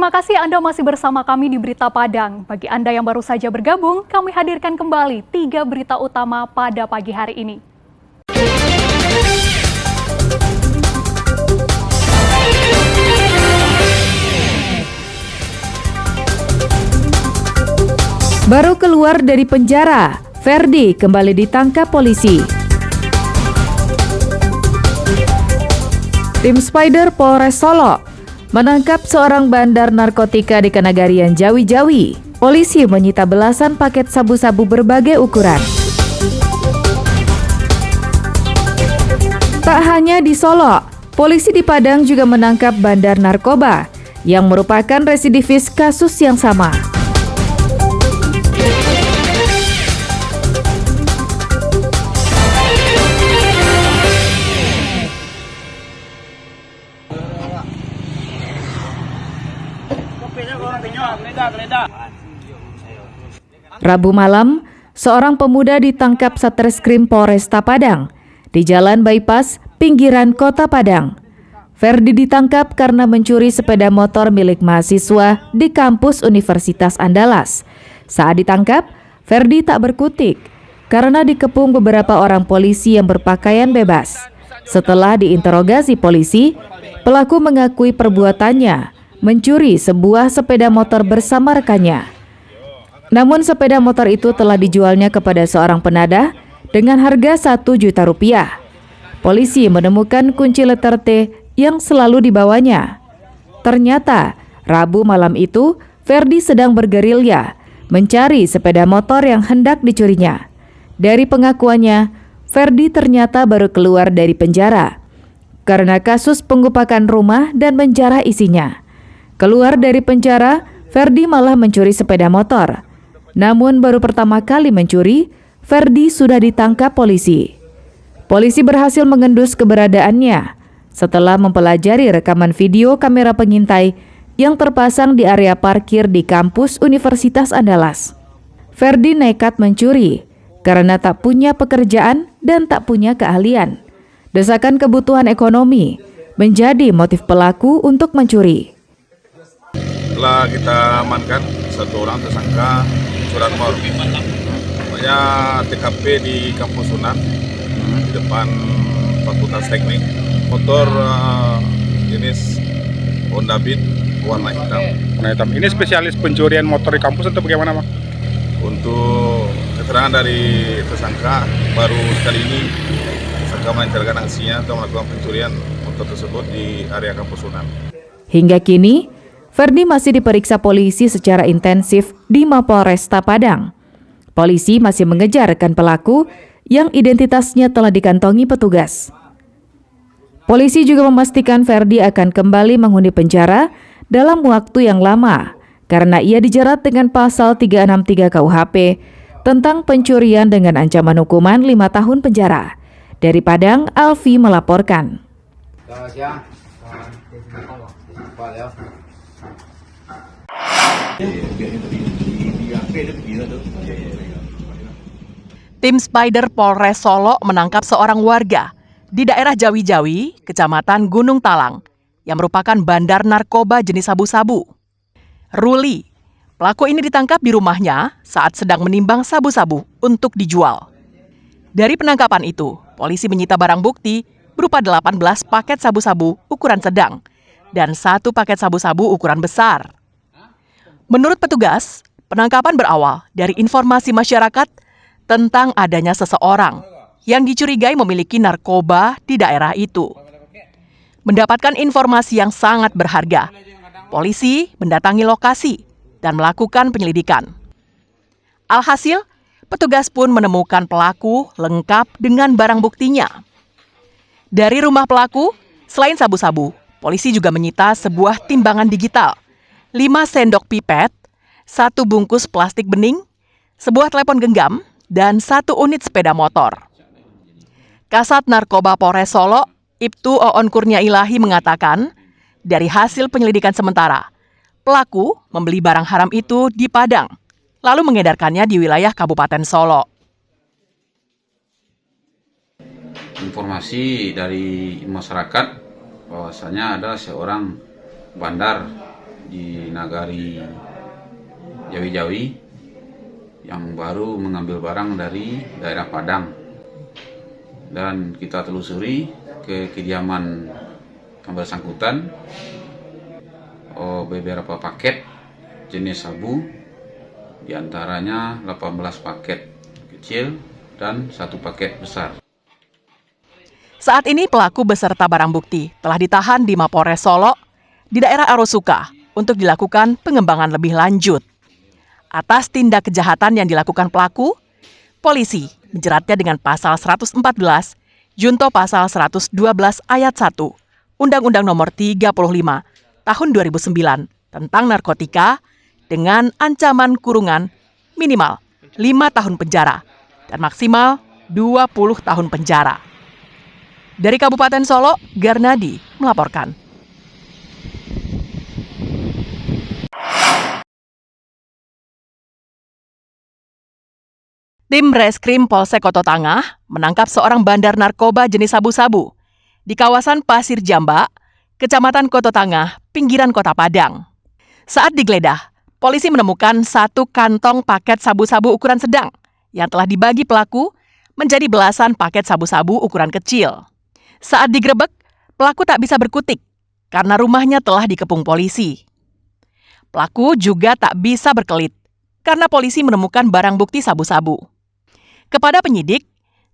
Terima kasih Anda masih bersama kami di Berita Padang. Bagi Anda yang baru saja bergabung, kami hadirkan kembali 3 berita utama pada pagi hari ini. Baru keluar dari penjara, Ferdi kembali ditangkap polisi. Tim Spider Polres Solo menangkap seorang bandar narkotika di Kenagarian Jawi-Jawi. Polisi menyita belasan paket sabu-sabu berbagai ukuran. Tak hanya di Solo, polisi di Padang juga menangkap bandar narkoba yang merupakan residivis kasus yang sama. Rabu malam, seorang pemuda ditangkap Satreskrim Polresta Padang di Jalan Bypass, pinggiran Kota Padang. Ferdi ditangkap karena mencuri sepeda motor milik mahasiswa di kampus Universitas Andalas. Saat ditangkap, Ferdi tak berkutik karena dikepung beberapa orang polisi yang berpakaian bebas. Setelah diinterogasi polisi, pelaku mengakui perbuatannya mencuri sebuah sepeda motor bersama rekannya. Namun sepeda motor itu telah dijualnya kepada seorang penadah dengan harga Rp1 juta. Polisi menemukan kunci letter T yang selalu dibawanya. Ternyata, Rabu malam itu, Ferdi sedang bergerilya mencari sepeda motor yang hendak dicurinya. Dari pengakuannya, Ferdi ternyata baru keluar dari penjara karena kasus pengupakan rumah dan menjarah isinya. Keluar dari penjara, Ferdi malah mencuri sepeda motor. Namun baru pertama kali mencuri, Ferdi sudah ditangkap polisi. Polisi berhasil mengendus keberadaannya setelah mempelajari rekaman video kamera pengintai yang terpasang di area parkir di kampus Universitas Andalas. Ferdi nekat mencuri karena tak punya pekerjaan dan tak punya keahlian. Desakan kebutuhan ekonomi menjadi motif pelaku untuk mencuri. Setelah kita amankan satu orang tersangka curanmor, namanya TKP di Kampus Sunan di depan Fakultas Teknik. Motor jenis Honda Beat warna hitam. Warna hitam. Ini spesialis pencurian motor di kampus atau bagaimana, Pak? Untuk keterangan dari tersangka, baru sekali ini tersangka melancarkan aksinya atau melakukan pencurian motor tersebut di area Kampus Sunan. Hingga kini, Ferdi masih diperiksa polisi secara intensif di Mapolresta Padang. Polisi masih mengejar rekan pelaku yang identitasnya telah dikantongi petugas. Polisi juga memastikan Ferdi akan kembali menghuni penjara dalam waktu yang lama karena ia dijerat dengan pasal 363 KUHP tentang pencurian dengan ancaman hukuman 5 tahun penjara. Dari Padang, Alfi melaporkan. Tim Spider Polres Solo menangkap seorang warga di daerah Jawi-Jawi, Kecamatan Gunung Talang, yang merupakan bandar narkoba jenis sabu-sabu. Ruli, pelaku ini ditangkap di rumahnya saat sedang menimbang sabu-sabu untuk dijual. Dari penangkapan itu, polisi menyita barang bukti berupa 18 paket sabu-sabu ukuran sedang dan 1 paket sabu-sabu ukuran besar. Menurut petugas, penangkapan berawal dari informasi masyarakat tentang adanya seseorang yang dicurigai memiliki narkoba di daerah itu. Mendapatkan informasi yang sangat berharga, polisi mendatangi lokasi dan melakukan penyelidikan. Alhasil, petugas pun menemukan pelaku lengkap dengan barang buktinya. Dari rumah pelaku, selain sabu-sabu, polisi juga menyita sebuah timbangan digital, 5 sendok pipet, 1 bungkus plastik bening, sebuah telepon genggam, dan 1 unit sepeda motor. Kasat Narkoba Polres Solo, Ibtu Oon Kurniailahi mengatakan, dari hasil penyelidikan sementara, pelaku membeli barang haram itu di Padang, lalu mengedarkannya di wilayah Kabupaten Solo. Informasi dari masyarakat bahwasanya ada seorang bandar di Nagari Jawi-Jawi yang baru mengambil barang dari daerah Padang, dan kita telusuri ke kediaman yang bersangkutan beberapa paket jenis sabu, diantaranya 18 paket kecil dan 1 paket besar. Saat ini pelaku beserta barang bukti telah ditahan di Mapolres Solo di daerah Arosuka untuk dilakukan pengembangan lebih lanjut. Atas tindak kejahatan yang dilakukan pelaku, polisi menjeratnya dengan pasal 114, junto pasal 112 ayat 1, Undang-Undang Nomor 35 Tahun 2009 tentang narkotika dengan ancaman kurungan minimal 5 tahun penjara dan maksimal 20 tahun penjara. Dari Kabupaten Solo, Garnadi melaporkan. Tim Reskrim Polsek Kota Tangah menangkap seorang bandar narkoba jenis sabu-sabu di kawasan Pasir Jamba, Kecamatan Kota Tangah, pinggiran Kota Padang. Saat digeledah, polisi menemukan 1 kantong paket sabu-sabu ukuran sedang yang telah dibagi pelaku menjadi belasan paket sabu-sabu ukuran kecil. Saat digerebek, pelaku tak bisa berkutik karena rumahnya telah dikepung polisi. Pelaku juga tak bisa berkelit karena polisi menemukan barang bukti sabu-sabu. Kepada penyidik,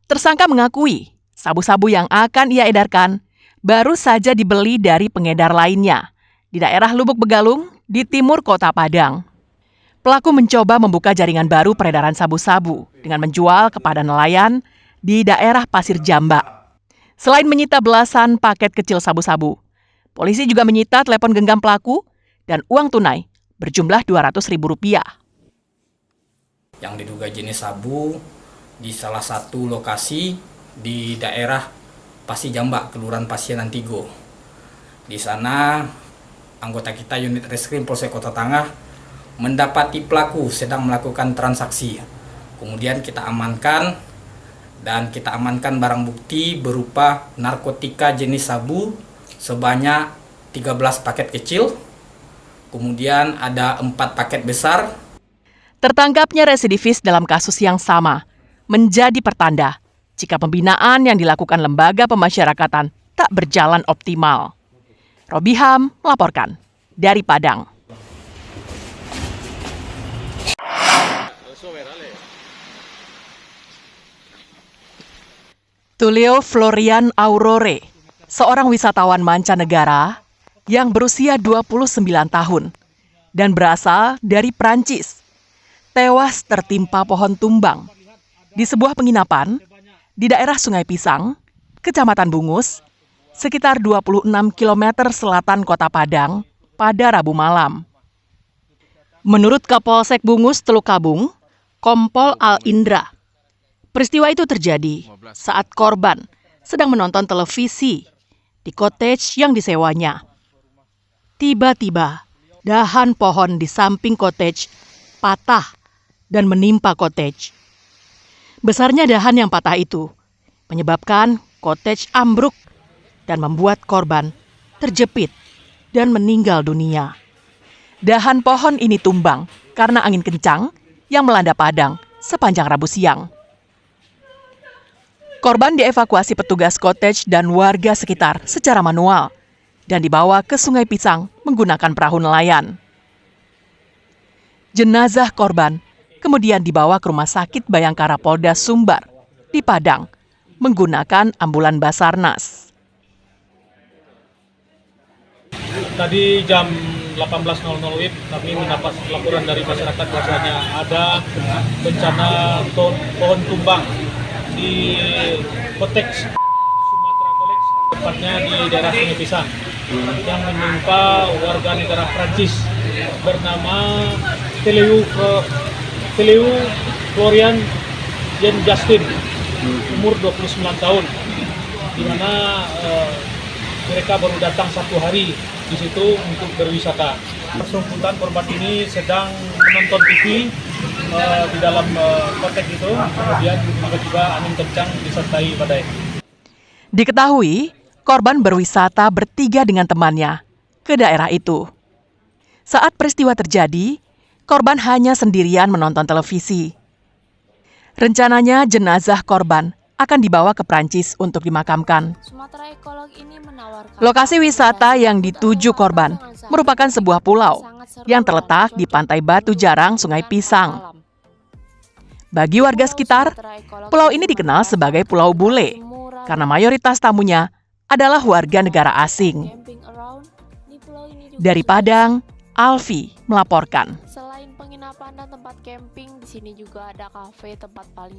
tersangka mengakui sabu-sabu yang akan ia edarkan baru saja dibeli dari pengedar lainnya di daerah Lubuk Begalung di timur Kota Padang. Pelaku mencoba membuka jaringan baru peredaran sabu-sabu dengan menjual kepada nelayan di daerah Pasir Jamba. Selain menyita belasan paket kecil sabu-sabu, polisi juga menyita telepon genggam pelaku dan uang tunai berjumlah Rp200.000. Yang diduga jenis sabu di salah satu lokasi di daerah Pasir Jamba, Kelurahan Pasianan Tigo. Di sana, anggota kita unit Reskrim Polsek Kota Tangah mendapati pelaku sedang melakukan transaksi. Kemudian kita amankan barang bukti berupa narkotika jenis sabu sebanyak 13 paket kecil, kemudian ada 4 paket besar. Tertangkapnya residivis dalam kasus yang sama menjadi pertanda jika pembinaan yang dilakukan lembaga pemasyarakatan tak berjalan optimal. Robiham melaporkan dari Padang. Tulio Florian Aurore, seorang wisatawan mancanegara yang berusia 29 tahun dan berasal dari Prancis, tewas tertimpa pohon tumbang di sebuah penginapan di daerah Sungai Pisang, Kecamatan Bungus, sekitar 26 km selatan Kota Padang pada Rabu malam. Menurut Kapolsek Bungus Teluk Kabung, Kompol Al Indra, peristiwa itu terjadi saat korban sedang menonton televisi di cottage yang disewanya. Tiba-tiba, dahan pohon di samping cottage patah dan menimpa cottage. Besarnya dahan yang patah itu menyebabkan cottage ambruk dan membuat korban terjepit dan meninggal dunia. Dahan pohon ini tumbang karena angin kencang yang melanda Padang sepanjang Rabu siang. Korban dievakuasi petugas cottage dan warga sekitar secara manual dan dibawa ke Sungai Pisang menggunakan perahu nelayan. Jenazah korban kemudian dibawa ke Rumah Sakit Bayangkara Polda Sumbar di Padang menggunakan ambulan Basarnas. Tadi jam 18.00 kami mendapat laporan dari masyarakat bahwasanya ada bencana pohon tumbang di Kotex Sumatera Kolex, tepatnya di daerah Sungai Pisang, yang menimpa warga negara Prancis bernama Tulio Florian Jean Justin, umur 29 tahun, di mana mereka baru datang 1 hari di situ untuk berwisata. Bersangkutan korban ini sedang menonton TV di dalam kotek itu, kemudian tiba-tiba angin kencang disertai badai. Diketahui, korban berwisata bertiga dengan temannya ke daerah itu. Saat peristiwa terjadi, korban hanya sendirian menonton televisi. Rencananya jenazah korban akan dibawa ke Prancis untuk dimakamkan. Lokasi wisata yang dituju korban merupakan sebuah pulau yang terletak di pantai Batu Jarang, Sungai Pisang. Bagi warga sekitar, pulau ini dikenal sebagai Pulau Bule karena mayoritas tamunya adalah warga negara asing. Dari Padang, Alfi melaporkan. Selain penginapan dan tempat camping, di sini juga ada kafe, tempat paling